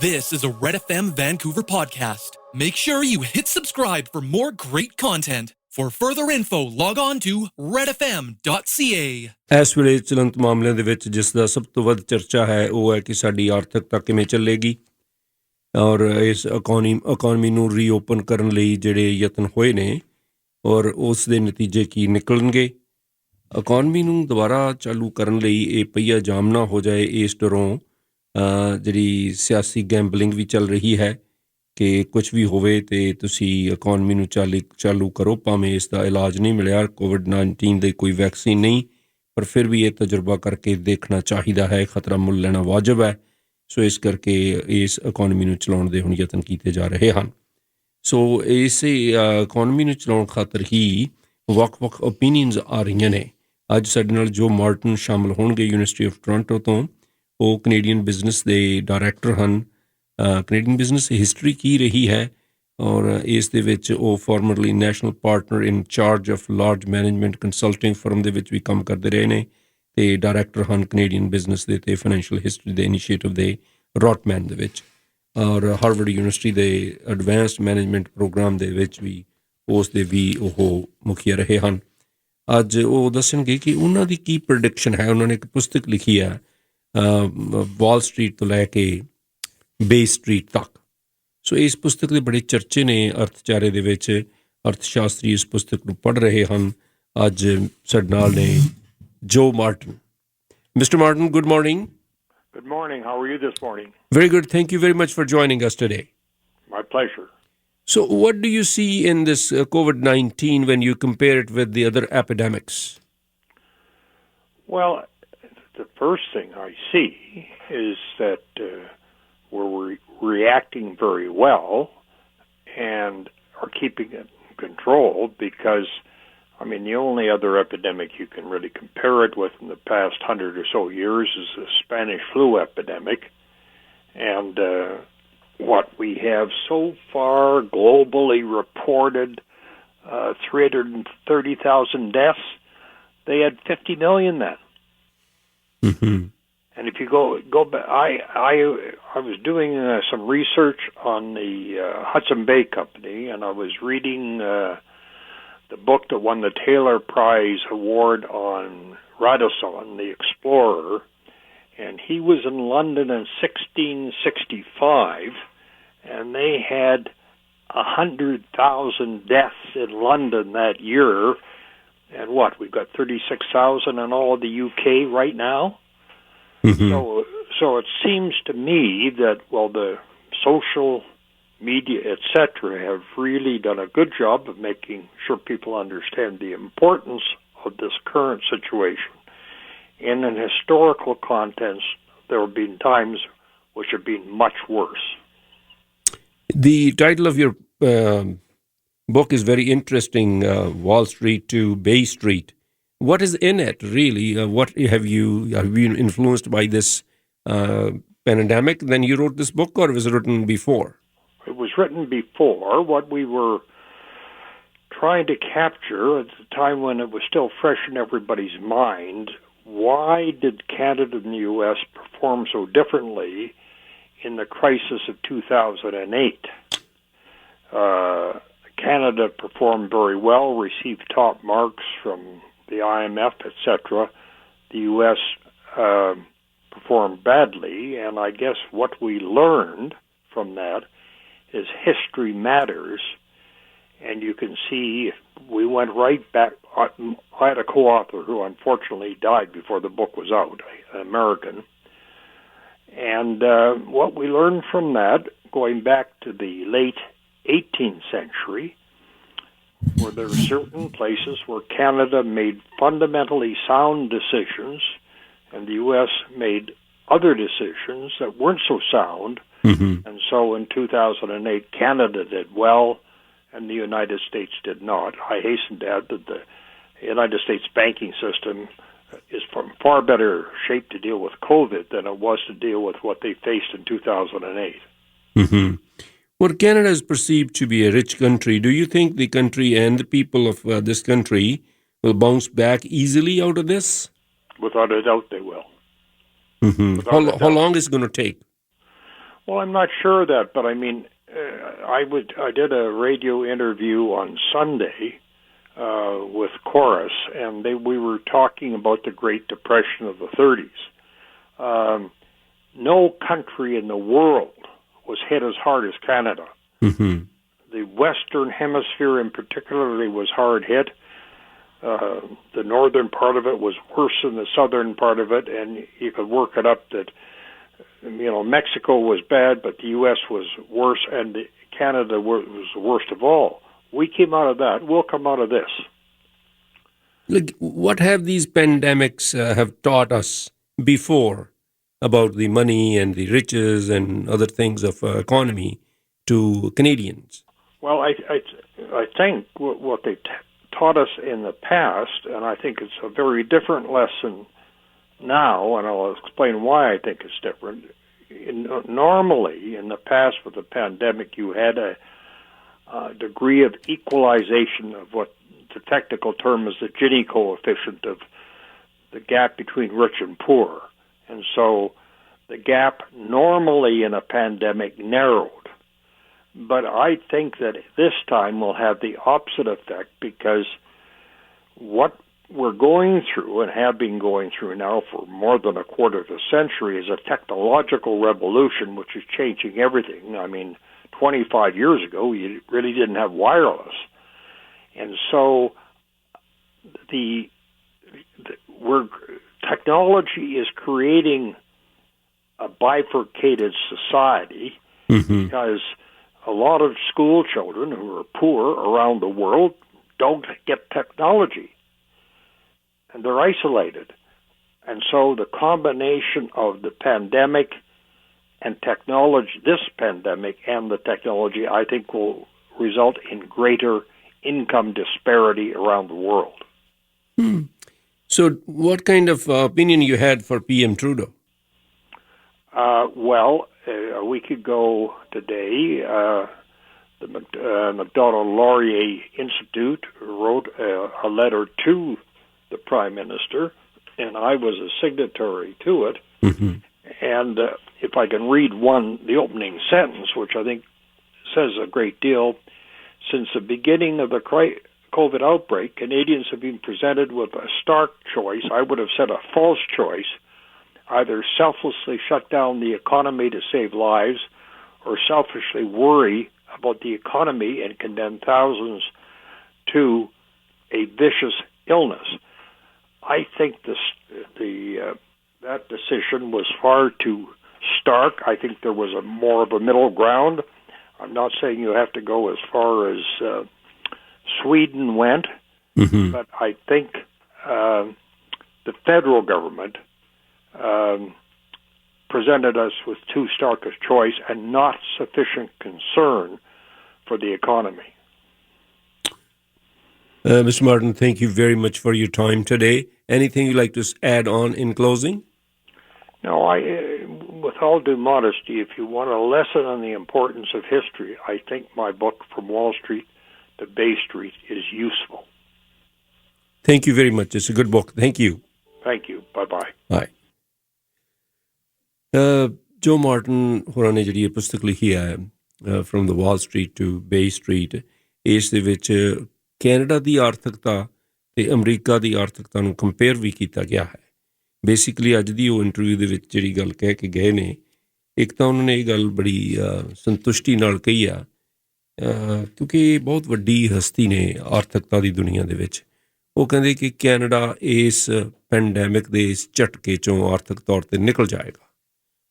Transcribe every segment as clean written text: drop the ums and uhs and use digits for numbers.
This is a Red FM Vancouver podcast. Make sure you hit subscribe for more great content. For further info, log on to redfm.ca. ਇਸ ਵੇਲੇ ਚਲੰਤ ਮਾਮਲਿਆਂ ਦੇ ਵਿੱਚ ਜਿਸ ਦਾ ਸਭ ਤੋਂ ਵੱਧ ਚਰਚਾ ਹੈ ਉਹ ਹੈ ਕਿ ਸਾਡੀ ਆਰਥਿਕਤਾ ਕਿਵੇਂ ਚੱਲੇਗੀ ਔਰ ਇਸ ਇਕੋਨਮੀ ਨੂੰ ਰੀਓਪਨ ਕਰਨ ਲਈ ਜਿਹੜੇ ਯਤਨ ਹੋਏ ਨੇ ਔਰ ਉਸ ਦੇ ਨਤੀਜੇ ਕੀ ਨਿਕਲਣਗੇ। ਇਕੋਨਮੀ ਨੂੰ ਦੁਬਾਰਾ ਚਾਲੂ ਕਰਨ ਲਈ ਇਹ ਪਹੀਆ ਜਾਮ ਨਾ ਹੋ ਜਾਏ, ਇਸ ਡਰੋਂ ਜਿਹੜੀ ਸਿਆਸੀ ਗੈਂਬਲਿੰਗ ਵੀ ਚੱਲ ਰਹੀ ਹੈ ਕਿ ਕੁਝ ਵੀ ਹੋਵੇ ਅਤੇ ਤੁਸੀਂ ਇਕੋਨਮੀ ਨੂੰ ਚਾਲੂ ਕਰੋ, ਭਾਵੇਂ ਇਸ ਦਾ ਇਲਾਜ ਨਹੀਂ ਮਿਲਿਆ, ਕੋਵਿਡ-19 ਦੀ ਕੋਈ ਵੈਕਸੀਨ ਨਹੀਂ, ਪਰ ਫਿਰ ਵੀ ਇਹ ਤਜਰਬਾ ਕਰਕੇ ਦੇਖਣਾ ਚਾਹੀਦਾ ਹੈ। ਖਤਰਾ ਮੁੱਲ ਲੈਣਾ ਵਾਜਬ ਹੈ। ਸੋ ਇਸ ਕਰਕੇ ਇਸ ਇਕੋਨਮੀ ਨੂੰ ਚਲਾਉਣ ਦੇ ਹੁਣ ਯਤਨ ਕੀਤੇ ਜਾ ਰਹੇ ਹਨ। ਸੋ ਇਸੇ ਇਕੋਨਮੀ ਨੂੰ ਚਲਾਉਣ ਖਾਤਰ ਹੀ ਵੱਖ-ਵੱਖ ਓਪੀਨੀਅਨਸ ਆ ਰਹੀਆਂ ਨੇ। ਅੱਜ ਸਾਡੇ ਨਾਲ ਜੋ ਮਾਰਟਨ ਸ਼ਾਮਲ ਹੋਣਗੇ ਯੂਨੀਵਰਸਿਟੀ ਆਫ ਟੋਰਾਂਟੋ ਤੋਂ, ਉਹ ਕੈਨੇਡੀਅਨ ਬਿਜ਼ਨਸ ਦੇ ਡਾਇਰੈਕਟਰ ਹਨ। ਕੈਨੇਡੀਅਨ ਬਿਜ਼ਨਸ ਹਿਸਟਰੀ ਕੀ ਰਹੀ ਹੈ ਔਰ ਇਸ ਦੇ ਵਿੱਚ ਉਹ formerly national partner in charge of large management consulting firm ਦੇ ਵਿੱਚ ਵੀ ਕੰਮ ਕਰਦੇ ਰਹੇ ਨੇ ਅਤੇ ਡਾਇਰੈਕਟਰ ਹਨ ਕੈਨੇਡੀਅਨ ਬਿਜ਼ਨਸ ਦੇ ਅਤੇ ਫਾਈਨੈਂਸ਼ੀਅਲ ਹਿਸਟਰੀ ਦੇ ਇਨੀਸ਼ੀਏਟਿਵ ਦੇ ਰੋਟਮੈਨ ਦੇ ਵਿੱਚ, ਔਰ ਹਾਰਵਰਡ ਯੂਨੀਵਰਸਿਟੀ ਦੇ ਐਡਵਾਂਸਡ ਮੈਨੇਜਮੈਂਟ ਪ੍ਰੋਗਰਾਮ ਦੇ ਵਿੱਚ ਵੀ ਉਸ ਦੇ ਵੀ ਉਹ ਮੁਖੀਆ ਰਹੇ ਹਨ। ਅੱਜ ਉਹ ਦੱਸਣਗੇ ਕਿ ਉਹਨਾਂ ਦੀ ਕੀ ਪ੍ਰੈਡਿਕਸ਼ਨ ਹੈ। ਉਹਨਾਂ ਨੇ ਇੱਕ ਪੁਸਤਕ ਲਿਖੀ ਹੈ ਵਾਲ ਸਟਰੀਟ ਤੋਂ ਲੈ ਕੇ ਬੇ ਸਟਰੀਟ ਤੱਕ। ਸੋ ਇਸ ਪੁਸਤਕ ਦੇ ਬੜੇ ਚਰਚੇ ਨੇ ਅਰਥਚਾਰੇ ਦੇ ਵਿੱਚ। ਅਰਥ ਸ਼ਾਸਤਰੀ ਇਸ ਪੁਸਤਕ ਨੂੰ ਪੜ੍ਹ ਰਹੇ ਹਨ। ਅੱਜ ਸਾਡੇ ਨਾਲ ਨੇ ਜੋ Martin. Mister Martin, good morning. Good morning. How are you this morning? Very good. Thank you very much for joining us today. My pleasure. So what do you see in this COVID-19 when you compare it with the other epidemics? Well, the first thing I see is that we're reacting very well and are keeping it controlled because, I mean, the only other epidemic you can really compare it with in the past 100 or so years is the Spanish flu epidemic. And what we have so far globally reported, 330,000 deaths. They had 50 million then. Mm-hmm. And if you go back, I was doing some research on the Hudson Bay Company, and I was reading the book that won the Taylor Prize Award on Radisson, the explorer, and he was in London in 1665, and they had 100,000 deaths in London that year, and what, we've got 36,000 in all of the UK right now? Mm-hmm. So it seems to me that, well, the social media, etc., have really done a good job of making sure people understand the importance of this current situation. And in historical contents, there have been times which have been much worse. The title of your book is very interesting, Wall Street to Bay Street. What is in it, really? What have you been influenced by this pandemic? Then you wrote this book, or was it written before? It was written before. What we were trying to capture at the time when it was still fresh in everybody's mind, why did Canada and the U.S. perform so differently in the crisis of 2008? Canada performed very well, received top marks from the IMF, etc. The U.S. performed badly, and I guess what we learned from that is history matters, and you can see we went right back. I had a co-author who unfortunately died before the book was out, an American, and what we learned from that, going back to the late 18th century, where there are certain places where Canada made fundamentally sound decisions and the U.S. made other decisions that weren't so sound. Mm-hmm. And so in 2008, Canada did well and the United States did not. I hasten to add that the United States banking system is from far better shape to deal with COVID than it was to deal with what they faced in 2008. Mm-hmm. Well, Canada is perceived to be a rich country. Do you think the country and the people of this country will bounce back easily out of this? Without a doubt, they will. Mm-hmm. How long is it going to take? Well, I'm not sure of that, but I mean, I did a radio interview on Sunday with Chorus, and we were talking about the Great Depression of the 30s. No country in the world was hit as hard as Canada. Mm-hmm. The Western Hemisphere in particular was hard hit. The northern part of it was worse than the southern part of it, and you could work it up that, Mexico was bad, but the U.S. was worse, and Canada was the worst of all. We came out of that. We'll come out of this. Look, what have these pandemics have taught us before about the money and the riches and other things of economy to Canadians? Well, I think what they taught us in the past, and I think it's a very different lesson now, and I'll explain why I think it's different. Normally, in the past with the pandemic, you had a degree of equalization of what the technical term is the Gini coefficient of the gap between rich and poor. And so the gap normally in a pandemic narrowed. But I think that this time will have the opposite effect, because what we're going through and have been going through now for more than a quarter of a century is a technological revolution which is changing everything. I mean, 25 years ago, you really didn't have wireless. And so technology is creating a bifurcated society, Mm-hmm. because a lot of school children who are poor around the world don't get technology, and they're isolated. And so the combination of the pandemic and technology, this pandemic and the technology, I think will result in greater income disparity around the world. So what kind of opinion you had for PM Trudeau? Well, a week ago today, the Macdonald-Laurier Institute wrote a letter to the Prime Minister, and I was a signatory to it. Mm-hmm. And if I can read the opening sentence, which I think says a great deal, since the beginning of the COVID outbreak, Canadians have been presented with a stark choice, I would have said a false choice, either selflessly shut down the economy to save lives or selfishly worry about the economy and condemn thousands to a vicious illness. I think that decision was far too stark. I think there was more of a middle ground. I'm not saying you have to go as far as Sweden went, Mm-hmm. but I think the federal government presented us with too stark a choice and not sufficient concern for the economy. Mr. Martin, thank you very much for your time today. Anything you'd like to add on in closing? No, with all due modesty, if you want a lesson on the importance of history, I think my book, From Wall Street to Bay Street, is useful. Thank you very much. It's a good book. Thank you. Thank you. Bye-bye. Bye. ਜੋ Martin ਹੋਰਾਂ ਨੇ ਜਿਹੜੀ ਇਹ ਪੁਸਤਕ ਲਿਖੀ ਹੈ from the Wall Street to Bay Street, ਇਸ ਦੇ ਵਿੱਚ ਕੈਨੇਡਾ ਦੀ ਆਰਥਿਕਤਾ ਅਤੇ ਅਮਰੀਕਾ ਦੀ ਆਰਥਿਕਤਾ ਨੂੰ ਕੰਪੇਅਰ ਵੀ ਕੀਤਾ ਗਿਆ ਹੈ। ਬੇਸਿਕਲੀ ਅੱਜ ਦੀ ਉਹ ਇੰਟਰਵਿਊ ਦੇ ਵਿੱਚ ਜਿਹੜੀ ਗੱਲ ਕਹਿ ਕੇ ਗਏ ਨੇ, ਇੱਕ ਤਾਂ ਉਹਨਾਂ ਨੇ ਇਹ ਗੱਲ ਬੜੀ ਸੰਤੁਸ਼ਟੀ ਨਾਲ ਕਹੀ ਆ, ਕਿਉਂਕਿ ਬਹੁਤ ਵੱਡੀ ਹਸਤੀ ਨੇ ਆਰਥਿਕਤਾ ਦੀ ਦੁਨੀਆ ਦੇ ਵਿੱਚ। ਉਹ ਕਹਿੰਦੇ ਕਿ ਕੈਨੇਡਾ ਇਸ ਪੈਂਡੈਮਿਕ ਦੇ ਇਸ ਝਟਕੇ 'ਚੋਂ ਆਰਥਿਕ ਤੌਰ 'ਤੇ ਨਿਕਲ ਜਾਏਗਾ,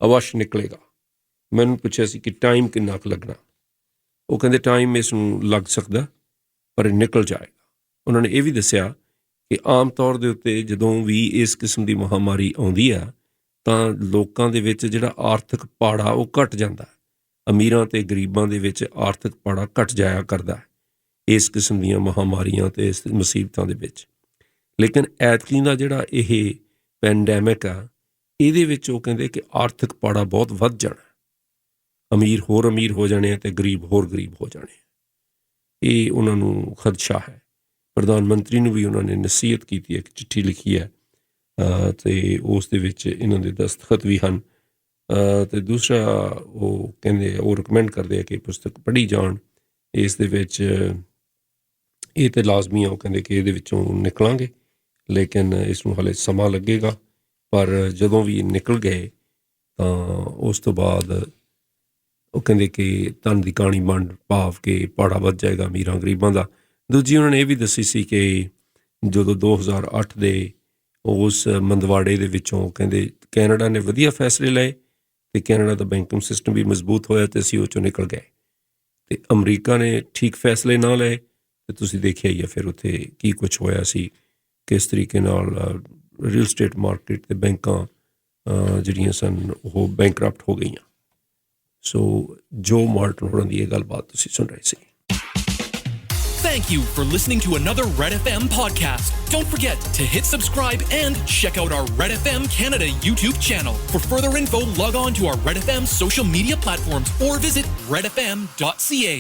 ਅਵਸ਼ ਨਿਕਲੇਗਾ। ਮੈਨੂੰ ਪੁੱਛਿਆ ਸੀ ਕਿ ਟਾਈਮ ਕਿੰਨਾ ਕੁ ਲੱਗਣਾ, ਉਹ ਕਹਿੰਦੇ ਟਾਈਮ ਇਸ ਨੂੰ ਲੱਗ ਸਕਦਾ ਪਰ ਇਹ ਨਿਕਲ ਜਾਏਗਾ। ਉਹਨਾਂ ਨੇ ਇਹ ਵੀ ਦੱਸਿਆ ਕਿ ਆਮ ਤੌਰ ਦੇ ਉੱਤੇ ਜਦੋਂ ਵੀ ਇਸ ਕਿਸਮ ਦੀ ਮਹਾਂਮਾਰੀ ਆਉਂਦੀ ਆ ਤਾਂ ਲੋਕਾਂ ਦੇ ਵਿੱਚ ਜਿਹੜਾ ਆਰਥਿਕ ਪਾੜਾ ਉਹ ਘਟ ਜਾਂਦਾ, ਅਮੀਰਾਂ ਅਤੇ ਗਰੀਬਾਂ ਦੇ ਵਿੱਚ ਆਰਥਿਕ ਪਾੜਾ ਘਟ ਜਾਇਆ ਕਰਦਾ ਇਸ ਕਿਸਮ ਦੀਆਂ ਮਹਾਂਮਾਰੀਆਂ ਅਤੇ ਇਸ ਮੁਸੀਬਤਾਂ ਦੇ ਵਿੱਚ। ਲੇਕਿਨ ਐਤਕੀ ਦਾ ਜਿਹੜਾ ਇਹ ਪੈਂਡੈਮਿਕ ਆ, ਇਹਦੇ ਵਿੱਚ ਉਹ ਕਹਿੰਦੇ ਕਿ ਆਰਥਿਕ ਪਾੜਾ ਬਹੁਤ ਵੱਧ ਜਾਣਾ, ਅਮੀਰ ਹੋਰ ਅਮੀਰ ਹੋ ਜਾਣੇ ਅਤੇ ਗਰੀਬ ਹੋਰ ਗਰੀਬ ਹੋ ਜਾਣੇ। ਇਹ ਉਹਨਾਂ ਨੂੰ ਖਦਸ਼ਾ ਹੈ। ਪ੍ਰਧਾਨ ਮੰਤਰੀ ਨੂੰ ਵੀ ਉਹਨਾਂ ਨੇ ਨਸੀਹਤ ਕੀਤੀ ਹੈ, ਇੱਕ ਚਿੱਠੀ ਲਿਖੀ ਹੈ ਅਤੇ ਉਸ ਦੇ ਵਿੱਚ ਇਹਨਾਂ ਦੇ ਦਸਤਖਤ ਵੀ ਹਨ। ਅਤੇ ਦੂਸਰਾ ਉਹ ਕਹਿੰਦੇ ਉਹ ਰਿਕਮੈਂਡ ਕਰਦੇ ਆ ਕਿ ਪੁਸਤਕ ਪੜ੍ਹੀ ਜਾਣ। ਇਸ ਦੇ ਵਿੱਚ ਇਹ ਤਾਂ ਲਾਜ਼ਮੀ ਆ, ਉਹ ਕਹਿੰਦੇ ਕਿ ਇਹਦੇ ਵਿੱਚੋਂ ਨਿਕਲਾਂਗੇ, ਲੇਕਿਨ ਇਸ ਨੂੰ ਹਾਲੇ ਸਮਾਂ ਲੱਗੇਗਾ। ਪਰ ਜਦੋਂ ਵੀ ਨਿਕਲ ਗਏ ਤਾਂ ਉਸ ਤੋਂ ਬਾਅਦ ਉਹ ਕਹਿੰਦੇ ਕਿ ਧਨ ਦੀ ਕਹਾਣੀ ਵੰਡ ਭਾਵ ਕਿ ਪਾੜਾ ਵੱਧ ਜਾਏਗਾ ਅਮੀਰਾਂ ਗਰੀਬਾਂ ਦਾ। ਦੂਜੀ ਉਹਨਾਂ ਨੇ ਇਹ ਵੀ ਦੱਸੀ ਸੀ ਕਿ ਜਦੋਂ 2008 ਦੇ ਉਸ ਮੰਦਵਾੜੇ ਦੇ ਵਿੱਚੋਂ ਕਹਿੰਦੇ ਕੈਨੇਡਾ ਨੇ ਵਧੀਆ ਫੈਸਲੇ ਲਏ ਅਤੇ ਕੈਨੇਡਾ ਦਾ ਬੈਂਕਿੰਗ ਸਿਸਟਮ ਵੀ ਮਜ਼ਬੂਤ ਹੋਇਆ ਅਤੇ ਅਸੀਂ ਉਹ 'ਚੋਂ ਨਿਕਲ ਗਏ। ਅਤੇ ਅਮਰੀਕਾ ਨੇ ਠੀਕ ਫੈਸਲੇ ਨਾ ਲਏ ਅਤੇ ਤੁਸੀਂ ਦੇਖਿਆ ਹੀ ਆ ਫਿਰ ਉੱਥੇ ਕੀ ਕੁਛ ਹੋਇਆ ਸੀ, ਕਿਸ ਤਰੀਕੇ ਨਾਲ ਰੀਅਲ ਸਟੇਟ ਮਾਰਕੀਟ ਅਤੇ ਬੈਂਕਾਂ ਜਿਹੜੀਆਂ ਸਨ ਉਹ ਬੈਂਕਰਪਟ ਹੋ ਗਈਆਂ। ਸੋ ਜੋ ਮਾਰਟਨ ਹੋਰਾਂ ਦੀ ਇਹ ਗੱਲਬਾਤ ਤੁਸੀਂ ਸੁਣ ਰਹੇ ਸੀ। Thank you for listening to another Red FM podcast. Don't forget to hit subscribe and check out our Red FM Canada YouTube channel. For further info, log on to our Red FM social media platforms or visit redfm.ca.